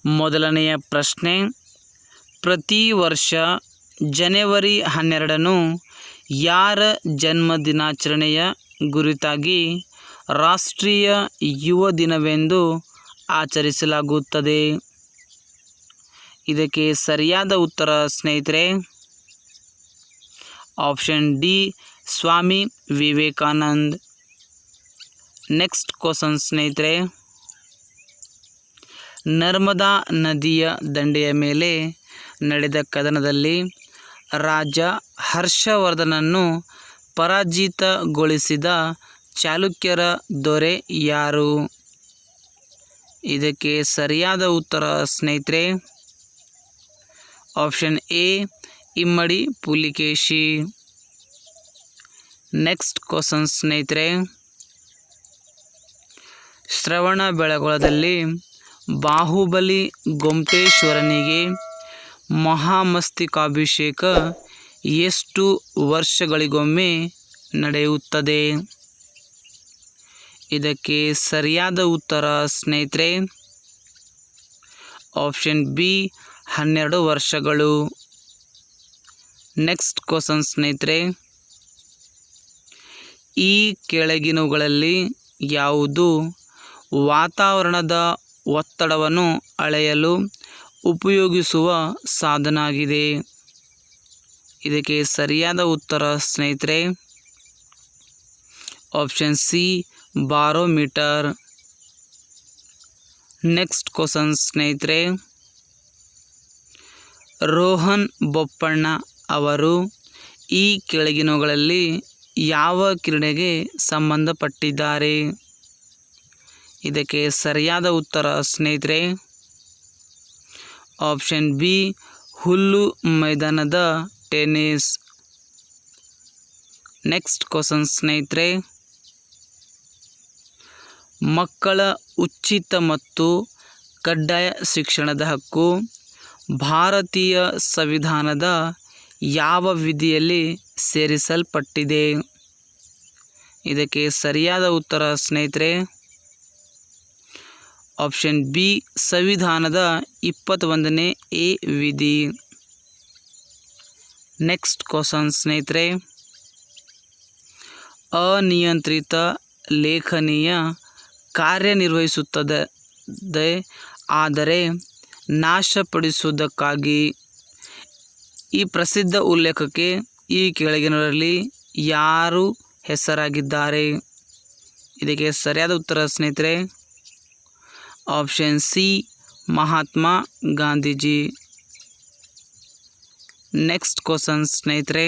ಮೊದಲನೆಯ ಪ್ರಶ್ನೆ, ಪ್ರತಿ ವರ್ಷ ಜನವರಿ 12 ಯಾರ ಜನ್ಮದಿನಾಚರಣೆಯ ಗುರಿತಾಗಿ ರಾಷ್ಟ್ರೀಯ ಯುವ ದಿನವೆಂದು ಆಚರಿಸಲಾಗುತ್ತದೆ? ಇದಕ್ಕೆ ಸರಿಯಾದ ಉತ್ತರ ಸ್ನೇಹಿತರೆ ಆಪ್ಷನ್ ಡಿ ಸ್ವಾಮಿ ವಿವೇಕಾನಂದ್. ನೆಕ್ಸ್ಟ್ ಕ್ವಶನ್ ಸ್ನೇಹಿತರೆ, ನರ್ಮದಾ ನದಿಯ ದಂಡೆಯ ಮೇಲೆ ನಡೆದ ಕದನದಲ್ಲಿ ರಾಜ ಹರ್ಷವರ್ಧನನ್ನು ಪರಾಜಿತಗೊಳಿಸಿದ ಚಾಲುಕ್ಯರ ದೊರೆ ಯಾರು? ಇದಕ್ಕೆ ಸರಿಯಾದ ಉತ್ತರ ಸ್ನೇಹಿತರೆ option A Immadi Pulakeshi. Next question ಸ್ನೇಹಿತರೆ, ಶ್ರವಣಬೆಳಗೊಳದಲ್ಲಿ ಬಾಹುಬಲಿ ಗೊಮ್ಮಟೇಶ್ವರನಿಗೆ ಮಹಾಮಸ್ತಕಾಭಿಷೇಕ ಎಷ್ಟು ವರ್ಷಗಳಿಗೊಮ್ಮೆ ನಡೆಯುತ್ತದೆ? ಇದಕ್ಕೆ ಸರಿಯಾದ ಉತ್ತರ ಸ್ನೇಹಿತರೆ ಆಪ್ಷನ್ ಬಿ 12 ವರ್ಷಗಳು. ನೆಕ್ಸ್ಟ್ ಕ್ವಶನ್ ಸ್ನೇಹಿತರೆ, ಈ ಕೆಳಗಿನವುಗಳಲ್ಲಿ ಯಾವುದು ವಾತಾವರಣದ ಒತ್ತಡವನ್ನು ಅಳೆಯಲು ಉಪಯೋಗಿಸುವ ಸಾಧನ ಆಗಿದೆ? ಇದಕ್ಕೆ ಸರಿಯಾದ ಉತ್ತರ ಸ್ನೇಹಿತರೆ option C barometer. Next question ಸ್ನೇಹಿತರೆ, ರೋಹನ್ ಬೋಪಣ್ಣ ಅವರು ಈ ಕೆಳಗಿನವುಗಳಲ್ಲಿ ಯಾವ ಕ್ರೀಡೆಗೆ ಸಂಬಂಧಪಟ್ಟಿದ್ದಾರೆ? ಇದಕ್ಕೆ ಸರಿಯಾದ ಉತ್ತರ ಸ್ನೇಹಿತರೆ ಆಪ್ಷನ್ ಬಿ ಹುಲ್ಲು ಮೈದಾನದ ಟೆನ್ನಿಸ್. ನೆಕ್ಸ್ಟ್ ಕ್ವಶನ್ ಸ್ನೇಹಿತರೆ, ಮಕ್ಕಳ ಉಚಿತ ಮತ್ತು ಕಡ್ಡಾಯ ಶಿಕ್ಷಣದ ಹಕ್ಕು ಭಾರತೀಯ ಸಂವಿಧಾನದ ಯಾವ ವಿಧಿಯಲ್ಲಿ ಸೇರಿಸಲ್ಪಟ್ಟಿದೆ? ಇದಕ್ಕೆ ಸರಿಯಾದ ಉತ್ತರ ಸ್ನೇಹಿತರೆ ಆಪ್ಷನ್ ಬಿ ಸಂವಿಧಾನದ 21ನೇ ಎ ವಿಧಿ. ನೆಕ್ಸ್ಟ್ ಕ್ವಶನ್ ಸ್ನೇಹಿತರೆ, ಅನಿಯಂತ್ರಿತ ಲೇಖನಿಯ ಕಾರ್ಯನಿರ್ವಹಿಸುತ್ತದೆ ಆದರೆ ನಾಶಪಡಿಸುವುದಕ್ಕಾಗಿ ಈ ಪ್ರಸಿದ್ಧ ಉಲ್ಲೇಖಕ್ಕೆ ಈ ಕೆಳಗಿನವರಲ್ಲಿ ಯಾರು ಹೆಸರಾಗಿದ್ದಾರೆ? ಇದಕ್ಕೆ ಸರಿಯಾದ ಉತ್ತರ ಸ್ನೇಹಿತರೆ option C Mahatma Gandhiji. Next question ಸ್ನೇಹಿತರೆ,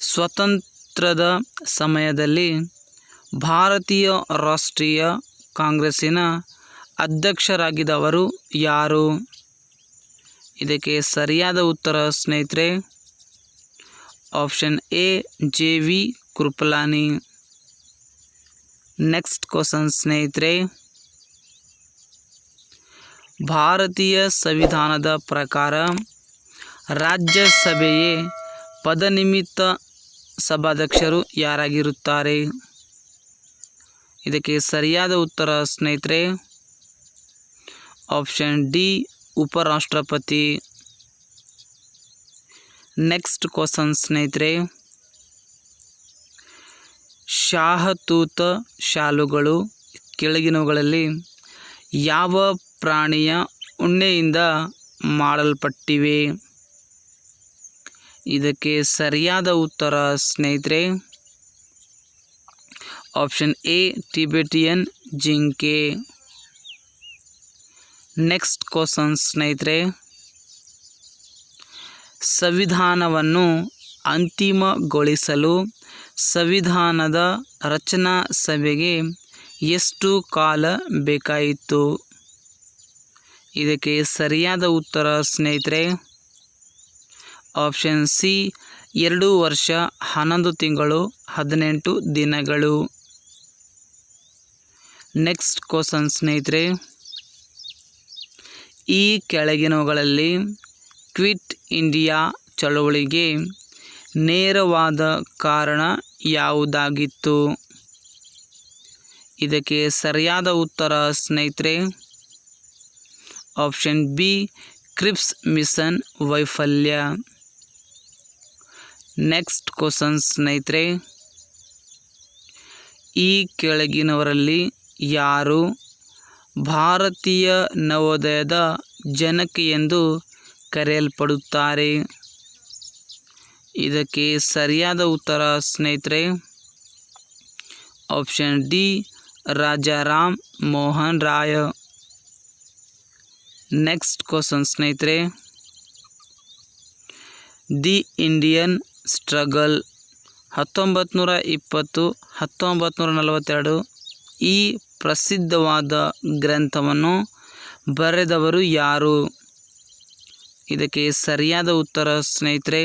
ಸ್ವಾತಂತ್ರ್ಯದ ಸಮಯದಲ್ಲಿ ಭಾರತೀಯ ರಾಷ್ಟ್ರೀಯ ಕಾಂಗ್ರೆಸ್ಸಿನ ಅಧ್ಯಕ್ಷರಾಗಿದ್ದವರು ಯಾರು? ಇದಕ್ಕೆ ಸರಿಯಾದ ಉತ್ತರ ಸ್ನೇಹಿತರೆ option A J V Kripalani. Next question ಸ್ನೇಹಿತರೆ, ಭಾರತೀಯ ಸಂವಿಧಾನದ ಪ್ರಕಾರ ರಾಜ್ಯಸಭೆಯ ಪದನಿಮಿತ್ತ ಸಭಾಧ್ಯಕ್ಷರು ಯಾರಾಗಿರುತ್ತಾರೆ? ಇದಕ್ಕೆ ಸರಿಯಾದ ಉತ್ತರ ಸ್ನೇಹಿತರೆ ಆಪ್ಷನ್ ಡಿ ಉಪರಾಷ್ಟ್ರಪತಿ. ನೆಕ್ಸ್ಟ್ ಕ್ವಶನ್ ಸ್ನೇಹಿತರೆ, ಶಾಹತೂತ ಶಾಲುಗಳು ಕೆಳಗಿನವುಗಳಲ್ಲಿ ಯಾವ ಪ್ರಾಣಿಯ ಉಣ್ಣೆಯಿಂದ ಮಾಡಲ್ಪಟ್ಟಿವೆ? ಇದಕ್ಕೆ ಸರಿಯಾದ ಉತ್ತರ ಸ್ನೇಹಿತರೆ ಆಪ್ಷನ್ ಎ ಟಿಬೆಟಿಯನ್ ಜಿಂಕೆ. ನೆಕ್ಸ್ಟ್ ಕ್ವಶನ್ ಸ್ನೇಹಿತರೆ, ಸಂವಿಧಾನವನ್ನು ಅಂತಿಮಗೊಳಿಸಲು ಸಂವಿಧಾನದ ರಚನಾ ಸಭೆಗೆ ಎಷ್ಟು ಕಾಲ ಬೇಕಾಯಿತು? ಇದಕ್ಕೆ ಸರಿಯಾದ ಉತ್ತರ ಸ್ನೇಹಿತರೆ ಆಪ್ಷನ್ ಸಿ 2 ವರ್ಷ 11 ತಿಂಗಳು 18 ದಿನಗಳು. ನೆಕ್ಸ್ಟ್ ಕ್ವಶನ್ ಸ್ನೇಹಿತರೆ, ಈ ಕೆಳಗಿನವುಗಳಲ್ಲಿ ಕ್ವಿಟ್ ಇಂಡಿಯಾ ಚಳವಳಿಗೆ ನೇರವಾದ ಕಾರಣ ಯಾವುದಾಗಿತ್ತು? ಇದಕ್ಕೆ ಸರಿಯಾದ ಉತ್ತರ ಸ್ನೇಹಿತರೆ ಆಪ್ಷನ್ ಬಿ ಕ್ರಿಪ್ಸ್ ಮಿಷನ್ ವೈಫಲ್ಯ. ನೆಕ್ಸ್ಟ್ ಕ್ವಶನ್ ಸ್ನೇಹಿತರೆ, ಈ ಕೆಳಗಿನವರಲ್ಲಿ ಯಾರು ಭಾರತೀಯ ನವೋದಯದ ಜನಕ ಎಂದು ಕರೆಯಲ್ಪಡುತ್ತಾರೆ? ಇದಕ್ಕೆ ಸರಿಯಾದ ಉತ್ತರ ಸ್ನೇಹಿತರೆ option D Rajaram Mohan Roy. Next question ಸ್ನೇಹಿತರೆ, ದಿ ಇಂಡಿಯನ್ ಸ್ಟ್ರಗಲ್ 1920-1942 ಈ ಪ್ರಸಿದ್ಧವಾದ ಗ್ರಂಥವನ್ನು ಬರೆದವರು ಯಾರು? ಇದಕ್ಕೆ ಸರಿಯಾದ ಉತ್ತರ ಸ್ನೇಹಿತರೆ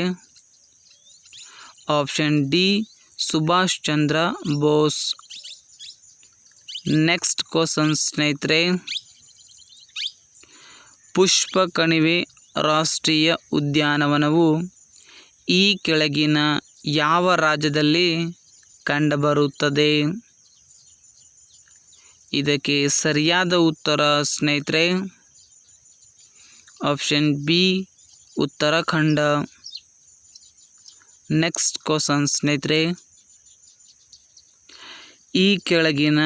option D Subhash Chandra Bose. Next question ಸ್ನೇಹಿತರೆ, ಪುಷ್ಪ ಕಣಿವೆ ರಾಷ್ಟ್ರೀಯ ಉದ್ಯಾನವನವು ಈ ಕೆಳಗಿನ ಯಾವ ರಾಜ್ಯದಲ್ಲಿ ಕಂಡುಬರುತ್ತದೆ? ಇದಕ್ಕೆ ಸರಿಯಾದ ಉತ್ತರ ಸ್ನೇಹಿತರೆ option B Uttarakhand. Next question ಸ್ನೇಹಿತರೆ, ಈ ಕೆಳಗಿನ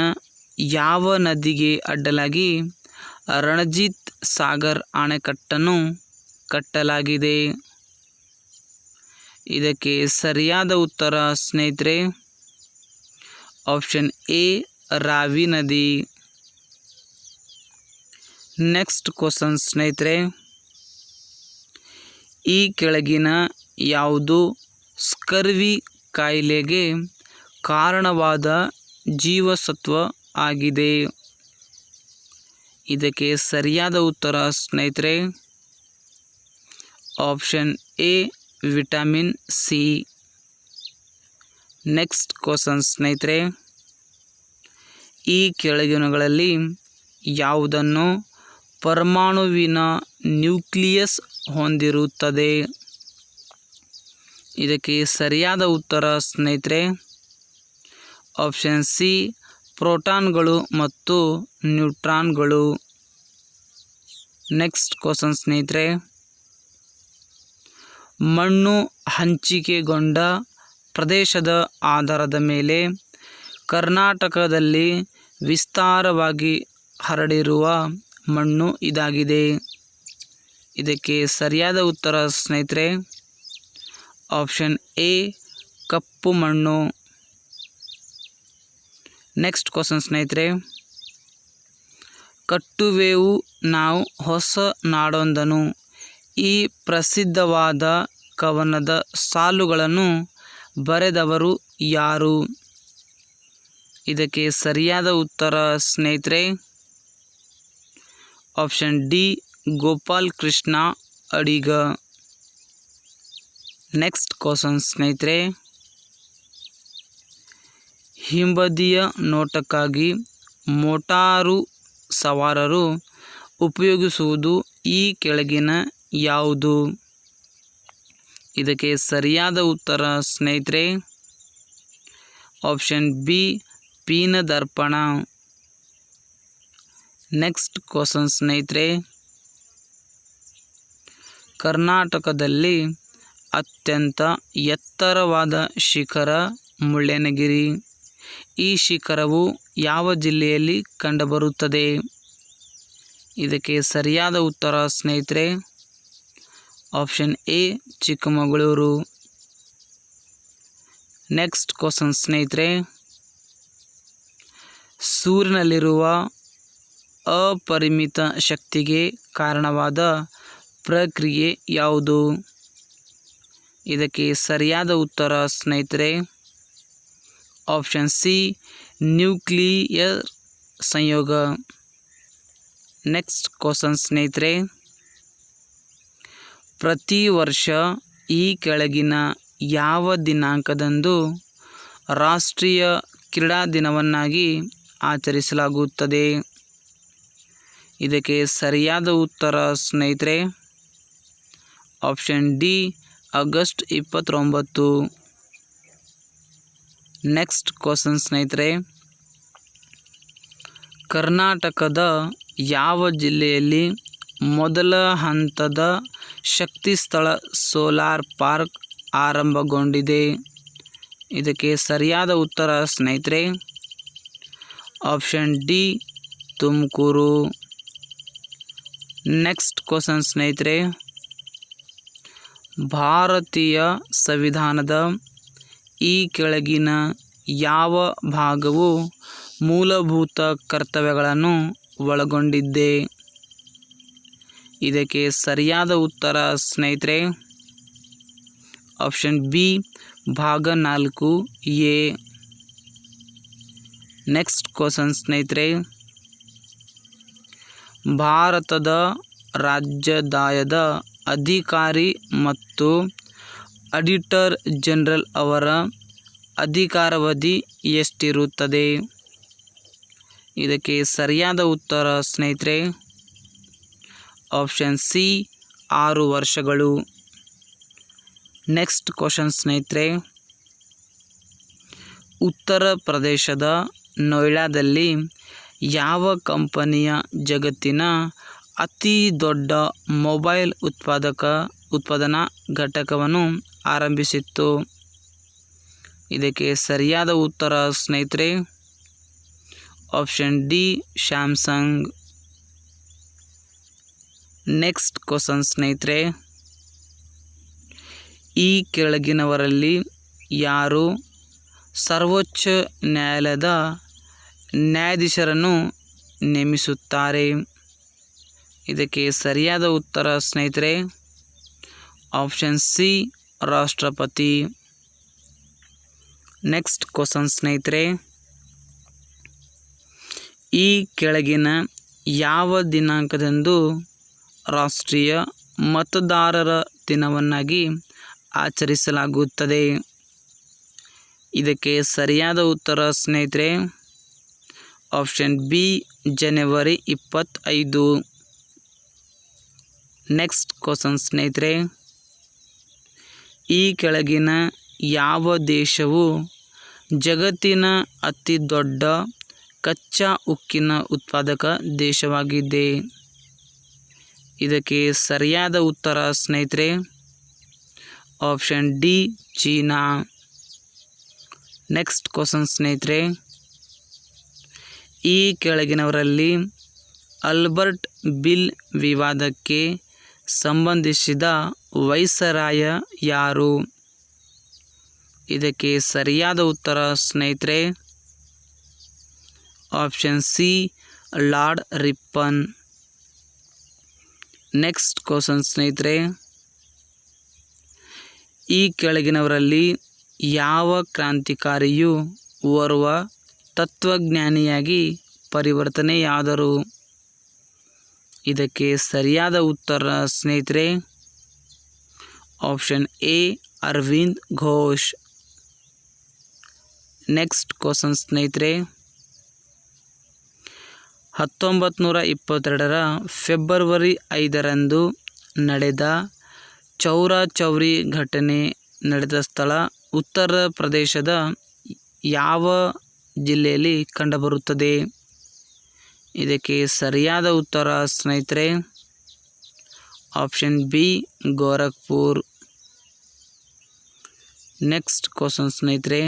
ಯಾವ ನದಿಗೆ ಅಡ್ಡಲಾಗಿ ರಣಜಿತ್ ಸಾಗರ್ ಅಣೆಕಟ್ಟನ್ನು ಕಟ್ಟಲಾಗಿದೆ? ಇದಕ್ಕೆ ಸರಿಯಾದ ಉತ್ತರ ಸ್ನೇಹಿತರೆ ಆಪ್ಷನ್ ಎ ರಾವಿ ನದಿ. ನೆಕ್ಸ್ಟ್ ಕ್ವಶನ್ ಸ್ನೇಹಿತರೆ, ಈ ಕೆಳಗಿನ ಯಾವುದು ಸ್ಕರ್ವಿ ಕಾಯಿಲೆಗೆ ಕಾರಣವಾದ ಜೀವಸತ್ವ ಆಗಿದೆ? ಇದಕ್ಕೆ ಸರಿಯಾದ ಉತ್ತರ ಸ್ನೇಹಿತರೆ option A vitamin C. Next question ಸ್ನೇಹಿತರೆ, ಈ ಕೆಳಗಿನಗಳಲ್ಲಿ ಯಾವುದನ್ನು ಪರಮಾಣುವಿನ ನ್ಯೂಕ್ಲಿಯಸ್ ಹೊಂದಿರುತ್ತದೆ? ಇದಕ್ಕೆ ಸರಿಯಾದ ಉತ್ತರ ಸ್ನೇಹಿತರೆ ಆಪ್ಷನ್ ಸಿ ಪ್ರೋಟಾನ್ಗಳು ಮತ್ತು ನ್ಯೂಟ್ರಾನ್ಗಳು. ನೆಕ್ಸ್ಟ್ ಕ್ವಶನ್ ಸ್ನೇಹಿತರೆ, ಮಣ್ಣು ಹಂಚಿಕೆಗೊಂಡ ಪ್ರದೇಶದ ಆಧಾರದ ಮೇಲೆ ಕರ್ನಾಟಕದಲ್ಲಿ ವಿಸ್ತಾರವಾಗಿ ಹರಡಿರುವ ಮಣ್ಣು ಇದಾಗಿದೆ. ಇದಕ್ಕೆ ಸರಿಯಾದ ಉತ್ತರ ಸ್ನೇಹಿತರೆ ಆಪ್ಷನ್ ಎ ಕಪ್ಪು ಮಣ್ಣು. ನೆಕ್ಸ್ಟ್ ಕ್ವಶನ್ ಸ್ನೇಹಿತರೆ, ಕಟ್ಟುವೆವು ನಾವು ಹೊಸ ನಾಡೊಂದನು ಈ ಪ್ರಸಿದ್ಧವಾದ ಕವನದ ಸಾಲುಗಳನ್ನು ಬರೆದವರು ಯಾರು? ಇದಕ್ಕೆ ಸರಿಯಾದ ಉತ್ತರ ಸ್ನೇಹಿತರೆ ಆಪ್ಷನ್ ಡಿ ಗೋಪಾಲ್ ಕೃಷ್ಣ ಅಡಿಗ. ನೆಕ್ಸ್ಟ್ ಕ್ವಶನ್ ಸ್ನೇಹಿತರೆ, ಹಿಂಬದಿಯ ನೋಟಕ್ಕಾಗಿ ಮೋಟಾರು ಸವಾರರು ಉಪಯೋಗಿಸುವುದು ಈ ಕೆಳಗಿನ ಯಾವುದು? ಇದಕ್ಕೆ ಸರಿಯಾದ ಉತ್ತರ ಸ್ನೇಹಿತರೆ ಆಪ್ಷನ್ ಬಿ ಪೀನದರ್ಪಣ. ನೆಕ್ಸ್ಟ್ ಕ್ವಶನ್ ಸ್ನೇಹಿತರೆ, ಕರ್ನಾಟಕದಲ್ಲಿ ಅತ್ಯಂತ ಎತ್ತರವಾದ ಶಿಖರ ಮುಳ್ಳಯ್ಯನಗಿರಿ. ಈ ಶಿಖರವು ಯಾವ ಜಿಲ್ಲೆಯಲ್ಲಿ ಕಂಡುಬರುತ್ತದೆ? ಇದಕ್ಕೆ ಸರಿಯಾದ ಉತ್ತರ ಸ್ನೇಹಿತರೆ option A Chikkamagaluru. Next question ಸ್ನೇಹಿತರೆ, ಸೂರ್ಯನಲ್ಲಿರುವ ಅಪರಿಮಿತ ಶಕ್ತಿಗೆ ಕಾರಣವಾದ ಪ್ರಕ್ರಿಯೆ ಯಾವುದು? ಇದಕ್ಕೆ ಸರಿಯಾದ ಉತ್ತರ ಸ್ನೇಹಿತರೆ ಆಪ್ಷನ್ ಸಿ ನ್ಯೂಕ್ಲಿಯರ್ ಸಂಯೋಗ. ನೆಕ್ಸ್ಟ್ ಕ್ವಶನ್ ಸ್ನೇಹಿತರೆ, ಪ್ರತಿ ವರ್ಷ ಈ ಕೆಳಗಿನ ಯಾವ ದಿನಾಂಕದಂದು ರಾಷ್ಟ್ರೀಯ ಕ್ರೀಡಾ ದಿನವನ್ನಾಗಿ ಆಚರಿಸಲಾಗುತ್ತದೆ? ಇದಕ್ಕೆ ಸರಿಯಾದ ಉತ್ತರ ಸ್ನೇಹಿತರೆ option D August 29. Next question ಸ್ನೇಹಿತರೆ, ಕರ್ನಾಟಕದ ಯಾವ ಜಿಲ್ಲೆಯಲ್ಲಿ ಮೊದಲ ಹಂತದ ಶಕ್ತಿ ಸ್ಥಳ ಸೋಲಾರ್ ಪಾರ್ಕ್ ಆರಂಭಗೊಂಡಿದೆ? ಇದಕ್ಕೆ ಸರಿಯಾದ ಉತ್ತರ ಸ್ನೇಹಿತರೆ option D Tumakuru. Next question ಸ್ನೇಹಿತರೆ, ಭಾರತೀಯ ಸಂವಿಧಾನದ ಈ ಕೆಳಗಿನ ಯಾವ ಭಾಗವು ಮೂಲಭೂತ ಕರ್ತವ್ಯಗಳನ್ನು ಒಳಗೊಂಡಿದೆ? ಇದಕ್ಕೆ ಸರಿಯಾದ ಉತ್ತರ ಸ್ನೇಹಿತರೆ ಆಪ್ಷನ್ ಬಿ ಭಾಗ 4A. ನೆಕ್ಸ್ಟ್ ಕ್ವಶನ್ ಸ್ನೇಹಿತರೆ, ಭಾರತದ ರಾಜ್ಯಾದಾಯದ ಅಧಿಕಾರಿ ಮತ್ತು ಆಡಿಟರ್ ಜನರಲ್ ಅವರ ಅಧಿಕಾರಾವಧಿ ಎಷ್ಟಿರುತ್ತದೆ? ಇದಕ್ಕೆ ಸರಿಯಾದ ಉತ್ತರ ಸ್ನೇಹಿತರೆ ಆಪ್ಷನ್ ಸಿ 6 ವರ್ಷಗಳು. ನೆಕ್ಸ್ಟ್ ಕ್ವಶನ್ ಸ್ನೇಹಿತರೆ, ಉತ್ತರ ಪ್ರದೇಶದ ನೋಯ್ಡಾದಲ್ಲಿ ಯಾವ ಕಂಪನಿಯ ಜಗತ್ತಿನ ಅತಿ ದೊಡ್ಡ ಮೊಬೈಲ್ ಉತ್ಪಾದನಾ ಘಟಕವನ್ನು ಆರಂಭಿಸಿತ್ತು? ಇದಕ್ಕೆ ಸರಿಯಾದ ಉತ್ತರ ಸ್ನೇಹಿತರೆ option D Samsung. Next question ಸ್ನೇಹಿತರೆ, ಈ ಕೆಳಗಿನವರಲ್ಲಿ ಯಾರು ಸರ್ವೋಚ್ಚ ನ್ಯಾಯಾಲಯದ ನ್ಯಾಯಾಧೀಶರನ್ನು ನೇಮಿಸುತ್ತಾರೆ? ಇದಕ್ಕೆ ಸರಿಯಾದ ಉತ್ತರ ಸ್ನೇಹಿತರೆ ಆಪ್ಷನ್ ಸಿ ರಾಷ್ಟ್ರಪತಿ. ನೆಕ್ಸ್ಟ್ ಕ್ವಶನ್ ಸ್ನೇಹಿತರೆ, ಈ ಕೆಳಗಿನ ಯಾವ ದಿನಾಂಕದಂದು ರಾಷ್ಟ್ರೀಯ ಮತದಾರರ ದಿನವನ್ನಾಗಿ ಆಚರಿಸಲಾಗುತ್ತದೆ? ಇದಕ್ಕೆ ಸರಿಯಾದ ಉತ್ತರ ಸ್ನೇಹಿತರೆ ಆಪ್ಷನ್ ಬಿ ಜನವರಿ 25. ನೆಕ್ಸ್ಟ್ ಕ್ವಶನ್ ಸ್ನೇಹಿತರೆ, ಈ ಕೆಳಗಿನ ಯಾವ ದೇಶವು ಜಗತ್ತಿನ ಅತಿ ದೊಡ್ಡ ಕಚ್ಚಾ ಉಕ್ಕಿನ ಉತ್ಪಾದಕ ದೇಶವಾಗಿದೆ? ಇದಕ್ಕೆ ಸರಿಯಾದ ಉತ್ತರ ಸ್ನೇಹಿತರೆ option D China. Next question ಸ್ನೇಹಿತರೆ, ಈ ಕೆಳಗಿನವರಲ್ಲಿ ಆಲ್ಬರ್ಟ್ ಬಿಲ್ ವಿವಾದಕ್ಕೆ ಸಂಬಂಧಿಸಿದ ವೈಸರಾಯ ಯಾರು? ಇದಕ್ಕೆ ಸರಿಯಾದ ಉತ್ತರ ಸ್ನೇಹಿತರೆ option C lord Ripon. Next question ಸ್ನೇಹಿತರೆ, ಈ ಕೆಳಗಿನವರಲ್ಲಿ ಯಾವ ಕ್ರಾಂತಿಕಾರಿಯು ಓರ್ವ ತತ್ವಜ್ಞಾನಿಯಾಗಿ ಪರಿವರ್ತನೆಯಾದರು? ಇದಕ್ಕೆ ಸರಿಯಾದ ಉತ್ತರ ಸ್ನೇಹಿತರೆ option A Arvind Ghosh. Next question ಸ್ನೇಹಿತರೆ, 1922 ಫೆಬ್ರವರಿ 5ರಂದು ನಡೆದ ಚೌರಿ ಘಟನೆ ನಡೆದ ಸ್ಥಳ ಉತ್ತರ ಪ್ರದೇಶದ ಯಾವ ಜಿಲ್ಲೆಯಲ್ಲಿ ಕಂಡುಬರುತ್ತದೆ? ಇದಕ್ಕೆ ಸರಿಯಾದ ಉತ್ತರ ಸ್ನೇಹಿತರೆ option B Gorakhpur. Next question ಸ್ನೇಹಿತರೆ,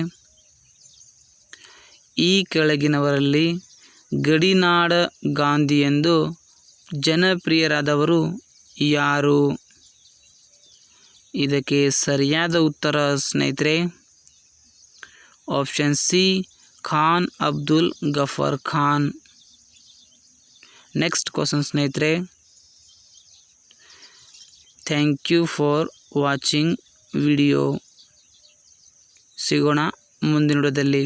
ಈ ಕೆಳಗಿನವರಲ್ಲಿ ಗಡಿನಾಡ ಗಾಂಧಿ ಎಂದು ಜನಪ್ರಿಯರಾದವರು ಯಾರು? ಇದಕ್ಕೆ ಸರಿಯಾದ ಉತ್ತರ ಸ್ನೇಹಿತರೆ option C Khan Abdul Ghaffar Khan. Next question ಸ್ನೇಹಿತರೆ, thank you for watching video. ಸಿಗೋಣ ಮುಂದಿನ ವಿಡಿಯೋದಲ್ಲಿ.